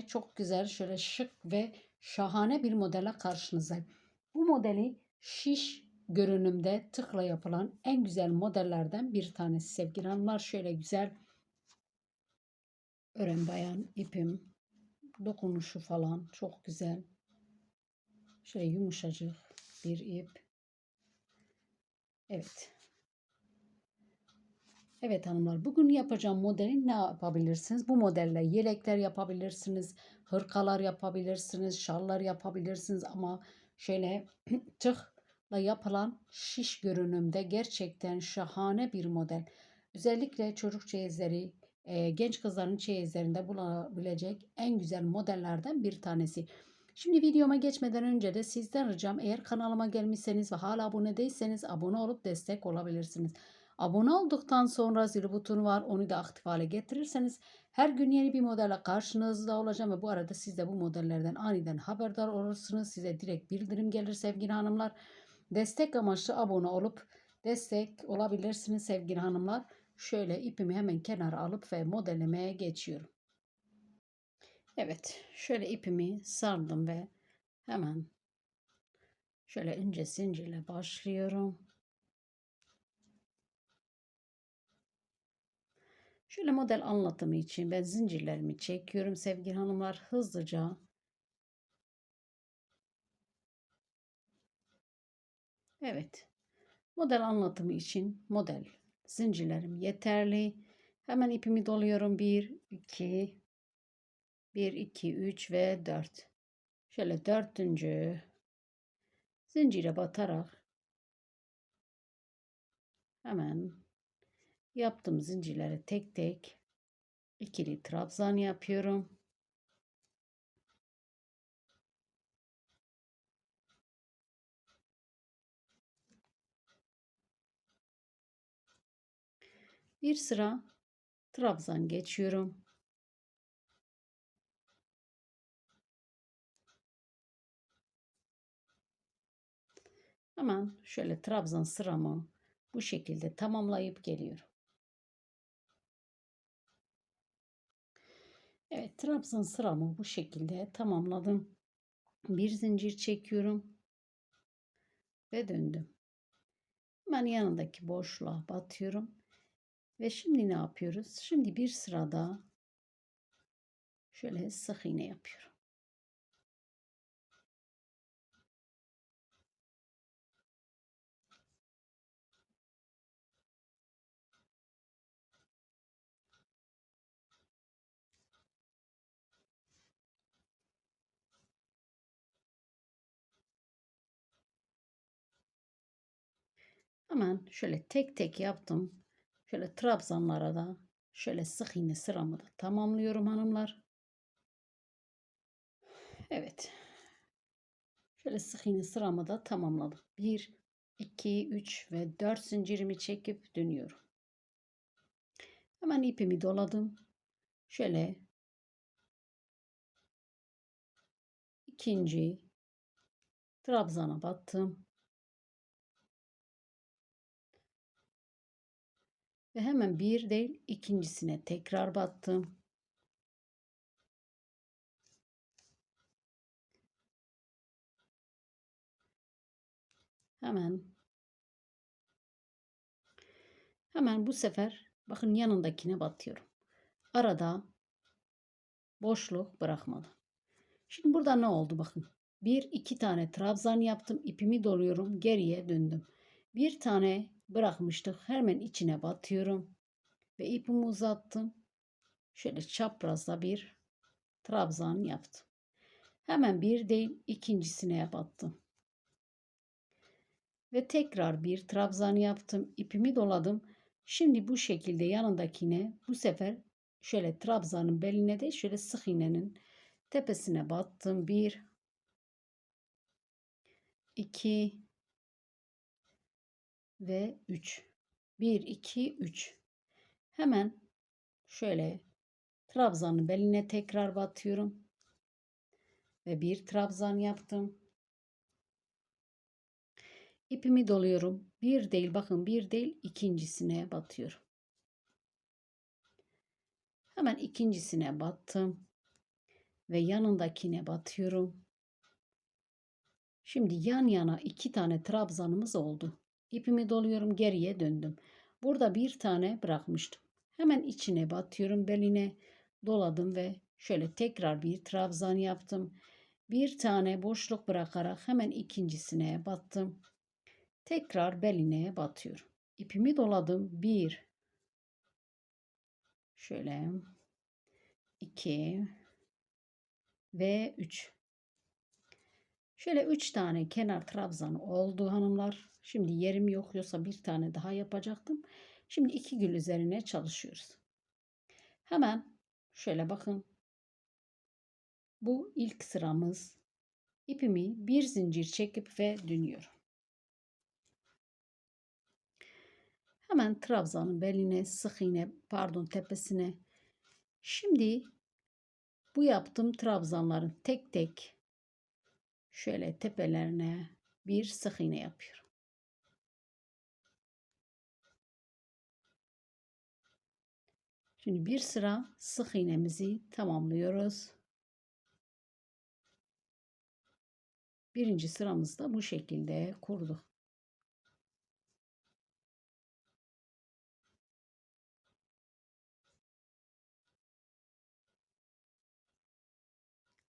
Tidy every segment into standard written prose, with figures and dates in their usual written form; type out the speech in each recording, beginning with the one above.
Yine çok güzel, şöyle şık ve şahane bir modele karşınızdayım. Bu modeli şiş görünümde tıkla yapılan en güzel modellerden bir tanesi sevgili hanımlar. Şöyle güzel ören bayan ipim, dokunuşu falan çok güzel. Şöyle yumuşacık bir ip. Evet. Evet hanımlar, bugün yapacağım modeli ne yapabilirsiniz? Bu modelle yelekler yapabilirsiniz, hırkalar yapabilirsiniz, şallar yapabilirsiniz ama şöyle tıkla yapılan şiş görünümde gerçekten şahane bir model. Özellikle çocuk çeyizleri, genç kızların çeyizlerinde bulabilecek en güzel modellerden bir tanesi. Şimdi videoma geçmeden önce de sizden ricam, eğer kanalıma gelmişseniz ve hala abone değilseniz abone olup destek olabilirsiniz. Abone olduktan sonra zil butonu var. Onu da aktif hale getirirseniz her gün yeni bir modelle karşınızda olacağım ve bu arada siz de bu modellerden aniden haberdar olursunuz. Size direkt bildirim gelir sevgili hanımlar. Destek amaçlı abone olup destek olabilirsiniz sevgili hanımlar. Şöyle ipimi hemen kenara alıp ve modellemeye geçiyorum. Evet, şöyle ipimi sardım ve hemen şöyle önce zincirle başlıyorum. Şöyle model anlatımı için ben zincirlerimi çekiyorum sevgili hanımlar, hızlıca. Evet, model anlatımı için model zincirlerim yeterli. Hemen ipimi doluyorum. 1 2 1 2 3 ve 4. Şöyle dördüncü zincire batarak hemen yaptığım zincirleri tek tek ikili trabzan yapıyorum. Bir sıra trabzan geçiyorum. Hemen şöyle trabzan sıramı bu şekilde tamamlayıp geliyorum. Evet, trabzan sıramı bu şekilde tamamladım. Bir zincir çekiyorum ve döndüm. Hemen yanındaki boşluğa batıyorum. Ve şimdi ne yapıyoruz? Şimdi bir sırada şöyle sık iğne yapıyorum. Hemen şöyle tek tek yaptım. Şöyle trabzanlara da şöyle sık iğne sıramı da tamamlıyorum hanımlar. Evet. Şöyle sık iğne sıramı da tamamladım. 1, 2, 3 ve 4 zincirimi çekip dönüyorum. Hemen ipimi doladım. Şöyle ikinci trabzana battım. Ve hemen bir değil ikincisine tekrar battım. Hemen bu sefer bakın yanındakine batıyorum. Arada boşluk bırakmadım. Şimdi burada ne oldu bakın. Bir iki tane trabzan yaptım. İpimi doluyorum. Geriye döndüm. Bir tane bırakmıştık. Hemen içine batıyorum. Ve ipimi uzattım. Şöyle çaprazda bir trabzan yaptım. Hemen bir değil ikincisine battım. Ve tekrar bir trabzan yaptım. İpimi doladım. Şimdi bu şekilde yanındakine bu sefer şöyle trabzanın beline de şöyle sık iğnenin tepesine battım. 1 2 ve 3. 1 2 3. Hemen şöyle trabzanın beline tekrar batıyorum ve bir trabzan yaptım. İpimi doluyorum. Bir değil bakın bir değil ikincisine batıyorum. Hemen ikincisine battım. ve yanındakine batıyorum. Şimdi yan yana 2 tane trabzanımız oldu. İpimi doluyorum, geriye döndüm. Burada bir tane bırakmıştım. Hemen içine batıyorum, beline doladım ve şöyle tekrar bir trabzan yaptım. Bir tane boşluk bırakarak hemen ikincisine battım. Tekrar beline batıyorum. İpimi doladım. 1, şöyle 2 ve 3. Şöyle 3 tane kenar trabzan oldu hanımlar. Şimdi yerim yok, yoksa bir tane daha yapacaktım. Şimdi 2 gül üzerine çalışıyoruz. Hemen şöyle bakın. Bu ilk sıramız. İpimi bir zincir çekip ve dönüyorum. Hemen trabzanın beline, sık iğne, pardon, tepesine. Şimdi bu yaptığım trabzanların tek tek şöyle tepelerine bir sık iğne yapıyorum. Şimdi bir sıra sık iğnemizi tamamlıyoruz. Birinci sıramızda bu şekilde kurduk.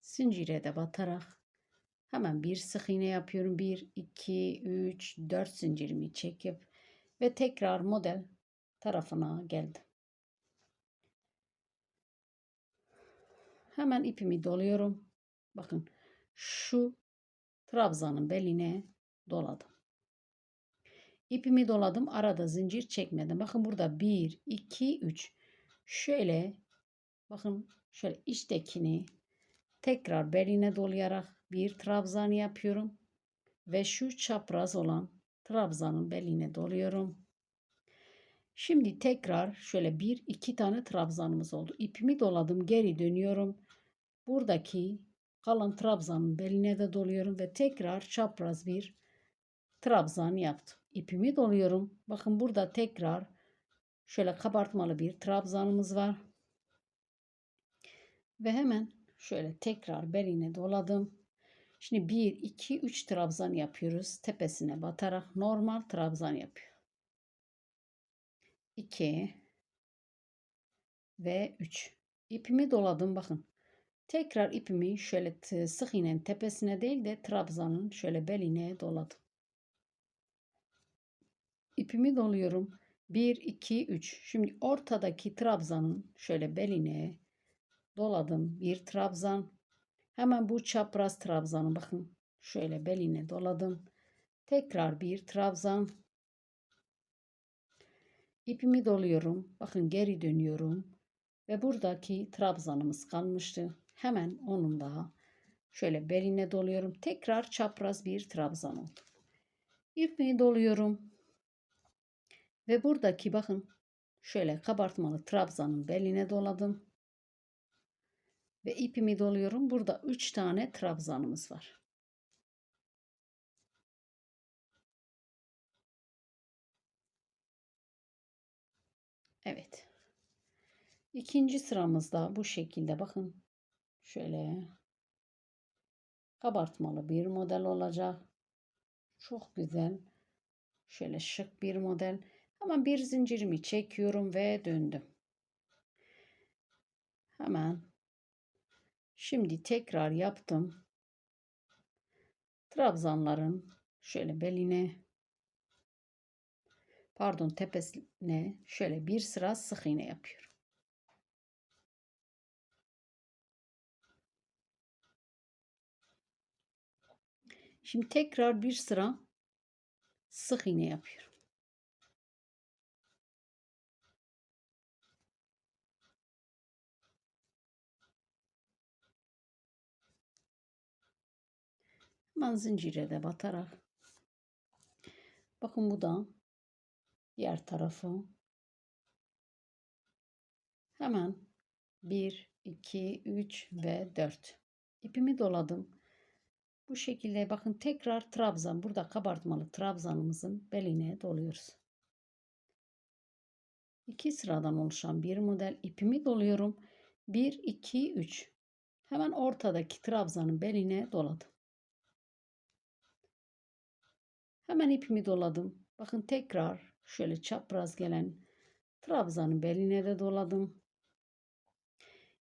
Zincire de batarak hemen bir sık iğne yapıyorum. 1, 2, 3, 4 zincirimi çekip ve tekrar model tarafına geldim. Hemen ipimi doluyorum. Bakın şu trabzanın beline doladım. İpimi doladım. Arada zincir çekmedim. Bakın burada 1, 2, 3. Şöyle bakın, şöyle içtekini tekrar beline dolayarak bir trabzan yapıyorum. Ve şu çapraz olan trabzanın beline doluyorum. Şimdi tekrar şöyle 1-2 tane trabzanımız oldu. İpimi doladım. Geri dönüyorum. Buradaki kalan trabzanın beline de doluyorum. Ve tekrar çapraz bir trabzan yaptım. İpimi doluyorum. Bakın burada tekrar şöyle kabartmalı bir trabzanımız var. Ve hemen şöyle tekrar beline doladım. Şimdi 1, 2, 3 trabzan yapıyoruz. Tepesine batarak normal trabzan yapıyor. 2 ve 3. İpimi doladım bakın. Tekrar ipimi şöyle sık iğnenin tepesine değil de trabzanın şöyle beline doladım. İpimi doluyorum. 1, 2, 3. Şimdi ortadaki trabzanın şöyle beline doladım. Bir trabzan. Hemen bu çapraz trabzanı bakın. Şöyle beline doladım. Tekrar bir trabzan. İpimi doluyorum. Bakın geri dönüyorum. Ve buradaki trabzanımız kalmıştı. Hemen onun da şöyle beline doluyorum. Tekrar çapraz bir trabzan oldu. İpimi doluyorum. Ve buradaki bakın şöyle kabartmalı trabzanın beline doladım. Ve ipimi doluyorum. Burada 3 tane trabzanımız var. Evet. İkinci sıramızda bu şekilde bakın. Şöyle kabartmalı bir model olacak. Çok güzel. Şöyle şık bir model. Hemen bir zincirimi çekiyorum ve döndüm. Hemen şimdi tekrar yaptım. Trabzanların şöyle beline, pardon, tepesine şöyle bir sıra sık iğne yapıyorum. Şimdi tekrar bir sıra sık iğne yapıyorum. Hemen zincire de batarak, bakın bu da diğer tarafı. Hemen 1, 2, 3 ve 4. İpimi doladım. Bu şekilde bakın tekrar trabzan, burada kabartmalı trabzanımızın beline doluyoruz. 2 sıradan oluşan bir model. İpimi doluyorum. 1, 2, 3. Hemen ortadaki trabzanın beline doladım. Hemen ipimi doladım. Bakın tekrar şöyle çapraz gelen trabzanın beline de doladım.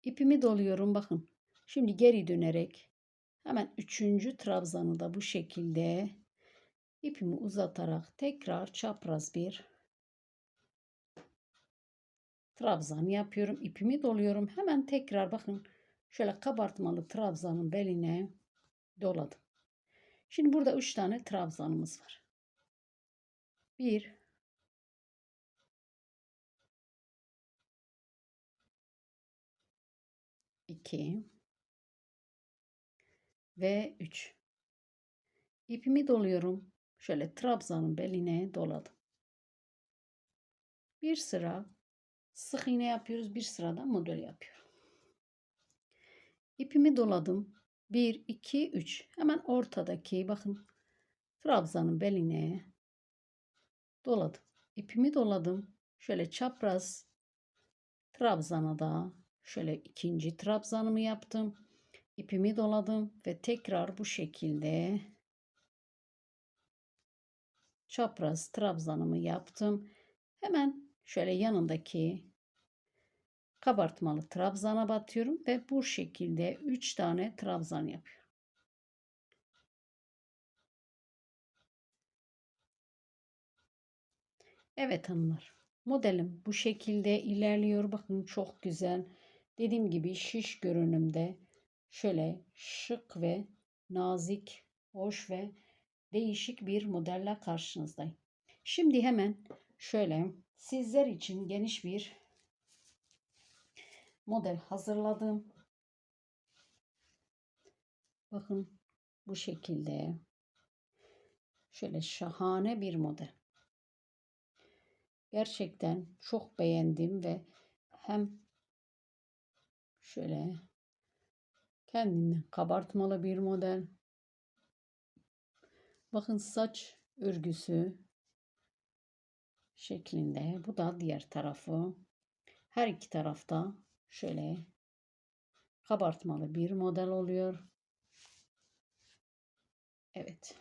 İpimi doluyorum bakın. Şimdi geri dönerek hemen 3. trabzanı da bu şekilde ipimi uzatarak tekrar çapraz bir trabzan yapıyorum. İpimi doluyorum. Hemen tekrar bakın şöyle kabartmalı trabzanın beline doladım. Şimdi burada 3 tane trabzanımız var. 1 2 ve 3. İpimi doluyorum. Şöyle trabzanın beline doladım. Bir sıra sık iğne yapıyoruz. Bir sırada model yapıyorum. İpimi doladım. 1 2 3. Hemen ortadaki bakın trabzanın beline doladım. İpimi doladım. Şöyle çapraz trabzana da şöyle ikinci trabzanımı yaptım. İpimi doladım ve tekrar bu şekilde çapraz trabzanımı yaptım. Hemen şöyle yanındaki kabartmalı trabzana batıyorum ve bu şekilde 3 tane trabzan yapıyorum. Evet hanımlar, modelim bu şekilde ilerliyor. Bakın çok güzel. Dediğim gibi şiş görünümde şöyle şık ve nazik, hoş ve değişik bir modelle karşınızdayım. Şimdi hemen şöyle sizler için geniş bir model hazırladım. Bakın bu şekilde şöyle şahane bir model. Gerçekten çok beğendim ve hem şöyle kendinden kabartmalı bir model. Bakın saç örgüsü şeklinde. Bu da diğer tarafı. Her iki tarafta şöyle kabartmalı bir model oluyor. Evet.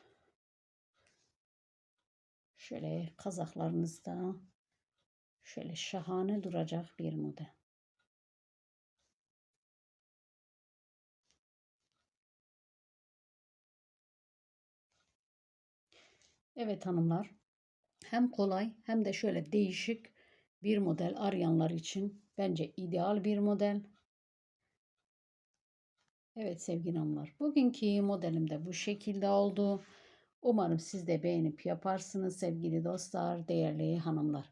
Şöyle kazaklarınızda şöyle şahane duracak bir model. Evet hanımlar. Hem kolay hem de şöyle değişik bir model arayanlar için bence ideal bir model. Evet sevgili hanımlar. Bugünkü modelim de bu şekilde oldu. Umarım siz de beğenip yaparsınız sevgili dostlar, değerli hanımlar.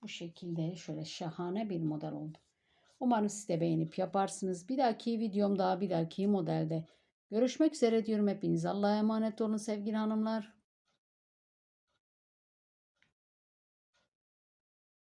Bu şekilde şöyle şahane bir model oldu. Umarım siz de beğenip yaparsınız. Bir dahaki videomda, bir dahaki modelde görüşmek üzere diyorum. Hepiniz Allah'a emanet olun sevgili hanımlar.